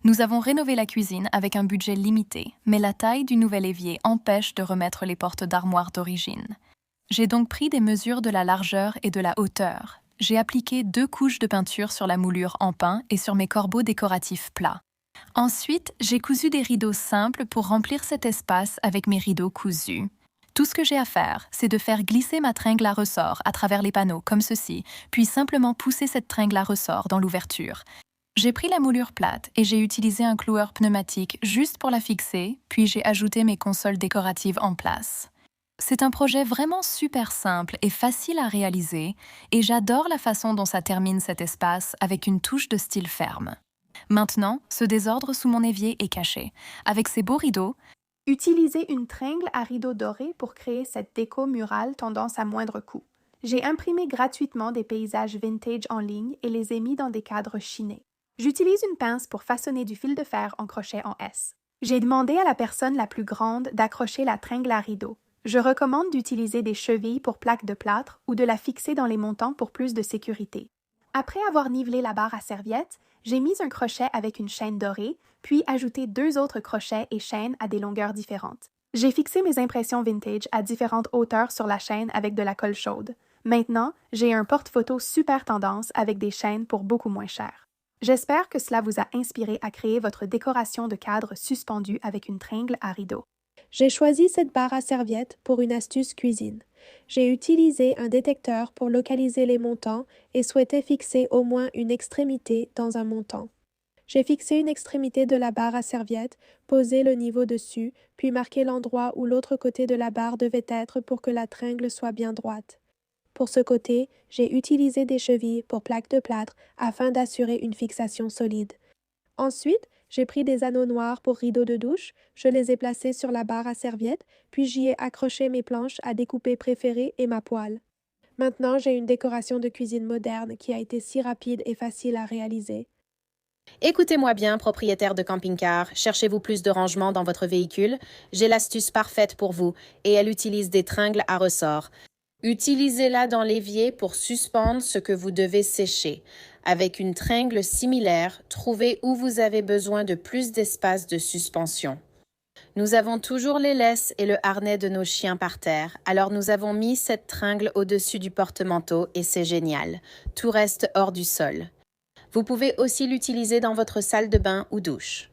Nous avons rénové la cuisine avec un budget limité, mais la taille du nouvel évier empêche de remettre les portes d'armoire d'origine. J'ai donc pris des mesures de la largeur et de la hauteur. J'ai appliqué 2 couches de peinture sur la moulure en pin et sur mes corbeaux décoratifs plats. Ensuite, j'ai cousu des rideaux simples pour remplir cet espace avec mes rideaux cousus. Tout ce que j'ai à faire, c'est de faire glisser ma tringle à ressort à travers les panneaux comme ceci, puis simplement pousser cette tringle à ressort dans l'ouverture. J'ai pris la moulure plate et j'ai utilisé un cloueur pneumatique juste pour la fixer, puis j'ai ajouté mes consoles décoratives en place. C'est un projet vraiment super simple et facile à réaliser, et j'adore la façon dont ça termine cet espace avec une touche de style ferme. Maintenant, ce désordre sous mon évier est caché. Avec ces beaux rideaux, Utilisez une tringle à rideaux dorés pour créer cette déco murale tendance à moindre coût. J'ai imprimé gratuitement des paysages vintage en ligne et les ai mis dans des cadres chinés. J'utilise une pince pour façonner du fil de fer en crochet en S. J'ai demandé à la personne la plus grande d'accrocher la tringle à rideau. Je recommande d'utiliser des chevilles pour plaques de plâtre ou de la fixer dans les montants pour plus de sécurité. Après avoir nivelé la barre à serviette, j'ai mis un crochet avec une chaîne dorée, puis ajouté 2 autres crochets et chaînes à des longueurs différentes. J'ai fixé mes impressions vintage à différentes hauteurs sur la chaîne avec de la colle chaude. Maintenant, j'ai un porte-photo super tendance avec des chaînes pour beaucoup moins cher. J'espère que cela vous a inspiré à créer votre décoration de cadre suspendue avec une tringle à rideau. J'ai choisi cette barre à serviette pour une astuce cuisine. J'ai utilisé un détecteur pour localiser les montants et souhaitais fixer au moins une extrémité dans un montant. J'ai fixé une extrémité de la barre à serviette, posé le niveau dessus, puis marqué l'endroit où l'autre côté de la barre devait être pour que la tringle soit bien droite. Pour ce côté, j'ai utilisé des chevilles pour plaques de plâtre afin d'assurer une fixation solide. Ensuite, j'ai pris des anneaux noirs pour rideaux de douche, je les ai placés sur la barre à serviette, puis j'y ai accroché mes planches à découper préférées et ma poêle. Maintenant, j'ai une décoration de cuisine moderne qui a été si rapide et facile à réaliser. Écoutez-moi bien, propriétaire de camping-car, cherchez-vous plus de rangement dans votre véhicule? J'ai l'astuce parfaite pour vous et elle utilise des tringles à ressort. Utilisez-la dans l'évier pour suspendre ce que vous devez sécher. Avec une tringle similaire, trouvez où vous avez besoin de plus d'espace de suspension. Nous avons toujours les laisses et le harnais de nos chiens par terre, alors nous avons mis cette tringle au-dessus du porte-manteau et c'est génial. Tout reste hors du sol. Vous pouvez aussi l'utiliser dans votre salle de bain ou douche.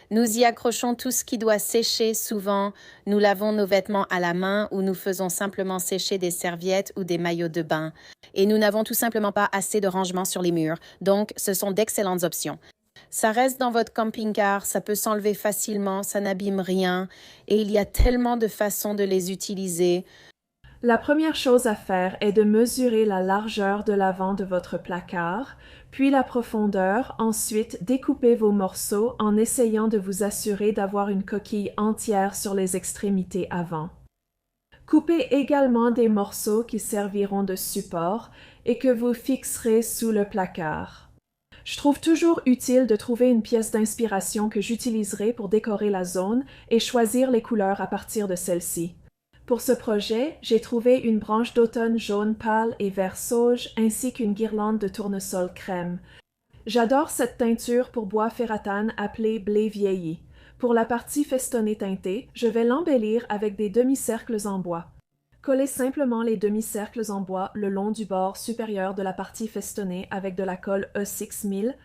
Nous y accrochons tout ce qui doit sécher souvent. Nous lavons nos vêtements à la main ou nous faisons simplement sécher des serviettes ou des maillots de bain. Et nous n'avons tout simplement pas assez de rangement sur les murs, donc ce sont d'excellentes options. Ça reste dans votre camping-car, ça peut s'enlever facilement, ça n'abîme rien et il y a tellement de façons de les utiliser. La première chose à faire est de mesurer la largeur de l'avant de votre placard, puis la profondeur, ensuite découpez vos morceaux en essayant de vous assurer d'avoir une coquille entière sur les extrémités avant. Coupez également des morceaux qui serviront de support et que vous fixerez sous le placard. Je trouve toujours utile de trouver une pièce d'inspiration que j'utiliserai pour décorer la zone et choisir les couleurs à partir de celle-ci. Pour ce projet, j'ai trouvé une branche d'automne jaune pâle et vert sauge ainsi qu'une guirlande de tournesol crème. J'adore cette teinture pour bois ferratane appelée blé vieilli. Pour la partie festonnée teintée, je vais l'embellir avec des demi-cercles en bois. Collez simplement les demi-cercles en bois le long du bord supérieur de la partie festonnée avec de la colle E6000.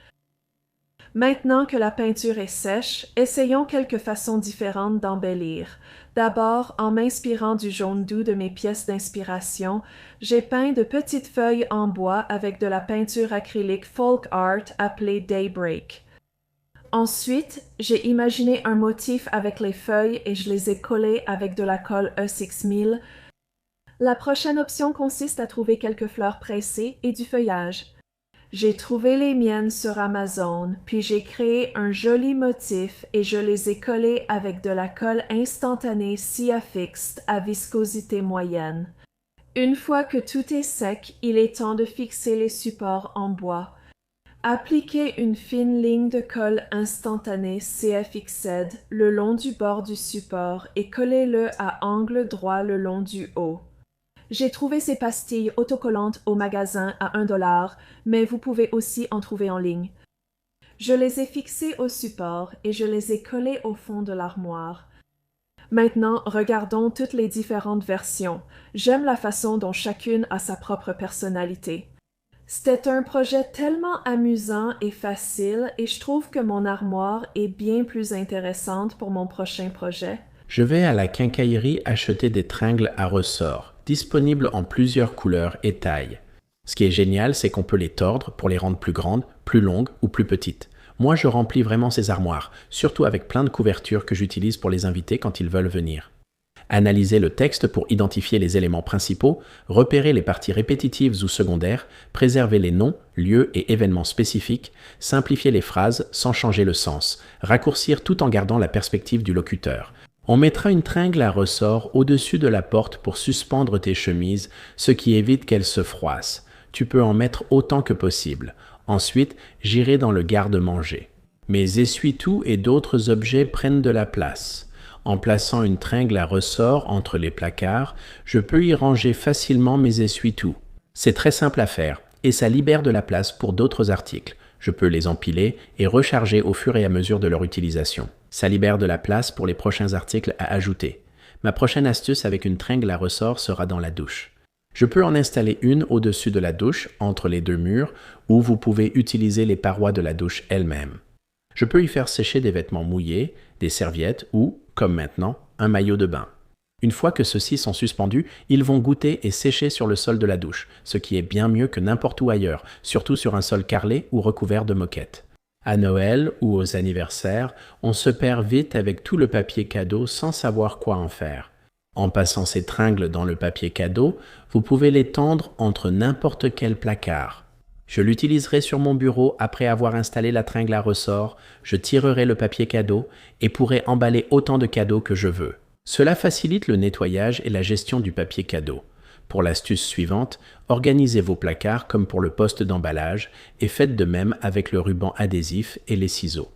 Maintenant que la peinture est sèche, essayons quelques façons différentes d'embellir. D'abord, en m'inspirant du jaune doux de mes pièces d'inspiration, j'ai peint de petites feuilles en bois avec de la peinture acrylique folk art appelée Daybreak. Ensuite, j'ai imaginé un motif avec les feuilles et je les ai collées avec de la colle E6000. La prochaine option consiste à trouver quelques fleurs pressées et du feuillage. J'ai trouvé les miennes sur Amazon, puis j'ai créé un joli motif et je les ai collées avec de la colle instantanée Siafix à viscosité moyenne. Une fois que tout est sec, il est temps de fixer les supports en bois. Appliquez une fine ligne de colle instantanée CFXZ le long du bord du support et collez-le à angle droit le long du haut. J'ai trouvé ces pastilles autocollantes au magasin à $1, mais vous pouvez aussi en trouver en ligne. Je les ai fixés au support et je les ai collés au fond de l'armoire. Maintenant, regardons toutes les différentes versions. J'aime la façon dont chacune a sa propre personnalité. C'était un projet tellement amusant et facile et je trouve que mon armoire est bien plus intéressante pour mon prochain projet. Je vais à la quincaillerie acheter des tringles à ressort, disponibles en plusieurs couleurs et tailles. Ce qui est génial, c'est qu'on peut les tordre pour les rendre plus grandes, plus longues ou plus petites. Moi, je remplis vraiment ces armoires, surtout avec plein de couvertures que j'utilise pour les invités quand ils veulent venir. Analyser le texte pour identifier les éléments principaux, repérer les parties répétitives ou secondaires, préserver les noms, lieux et événements spécifiques, simplifier les phrases sans changer le sens, raccourcir tout en gardant la perspective du locuteur. On mettra une tringle à ressort au-dessus de la porte pour suspendre tes chemises, ce qui évite qu'elles se froissent. Tu peux en mettre autant que possible. Ensuite, j'irai dans le garde-manger. Mes essuie-tout et d'autres objets prennent de la place. En plaçant une tringle à ressort entre les placards, je peux y ranger facilement mes essuie-tout. C'est très simple à faire et ça libère de la place pour d'autres articles. Je peux les empiler et recharger au fur et à mesure de leur utilisation. Ça libère de la place pour les prochains articles à ajouter. Ma prochaine astuce avec une tringle à ressort sera dans la douche. Je peux en installer une au-dessus de la douche, entre les deux murs, ou vous pouvez utiliser les parois de la douche elles-mêmes. Je peux y faire sécher des vêtements mouillés, des serviettes ou, comme maintenant, un maillot de bain. Une fois que ceux-ci sont suspendus, ils vont goûter et sécher sur le sol de la douche, ce qui est bien mieux que n'importe où ailleurs, surtout sur un sol carrelé ou recouvert de moquette. À Noël ou aux anniversaires, on se perd vite avec tout le papier cadeau sans savoir quoi en faire. En passant ces tringles dans le papier cadeau, vous pouvez les tendre entre n'importe quel placard. Je l'utiliserai sur mon bureau après avoir installé la tringle à ressort, je tirerai le papier cadeau et pourrai emballer autant de cadeaux que je veux. Cela facilite le nettoyage et la gestion du papier cadeau. Pour l'astuce suivante, organisez vos placards comme pour le poste d'emballage et faites de même avec le ruban adhésif et les ciseaux.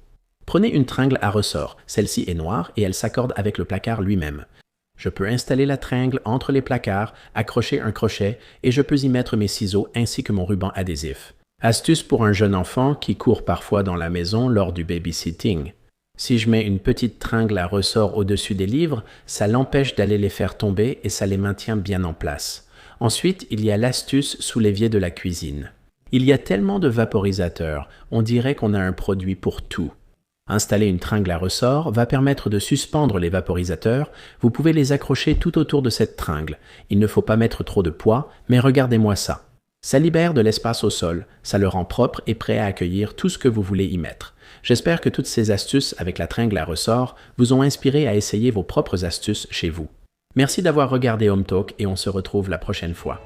Prenez une tringle à ressort, celle-ci est noire et elle s'accorde avec le placard lui-même. Je peux installer la tringle entre les placards, accrocher un crochet et je peux y mettre mes ciseaux ainsi que mon ruban adhésif. Astuce pour un jeune enfant qui court parfois dans la maison lors du babysitting. Si je mets une petite tringle à ressort au-dessus des livres, ça l'empêche d'aller les faire tomber et ça les maintient bien en place. Ensuite, il y a l'astuce sous l'évier de la cuisine. Il y a tellement de vaporisateurs, on dirait qu'on a un produit pour tout. Installer une tringle à ressort va permettre de suspendre les vaporisateurs. Vous pouvez les accrocher tout autour de cette tringle. Il ne faut pas mettre trop de poids, mais regardez-moi ça. Ça libère de l'espace au sol, ça le rend propre et prêt à accueillir tout ce que vous voulez y mettre. J'espère que toutes ces astuces avec la tringle à ressort vous ont inspiré à essayer vos propres astuces chez vous. Merci d'avoir regardé Home Talk et on se retrouve la prochaine fois.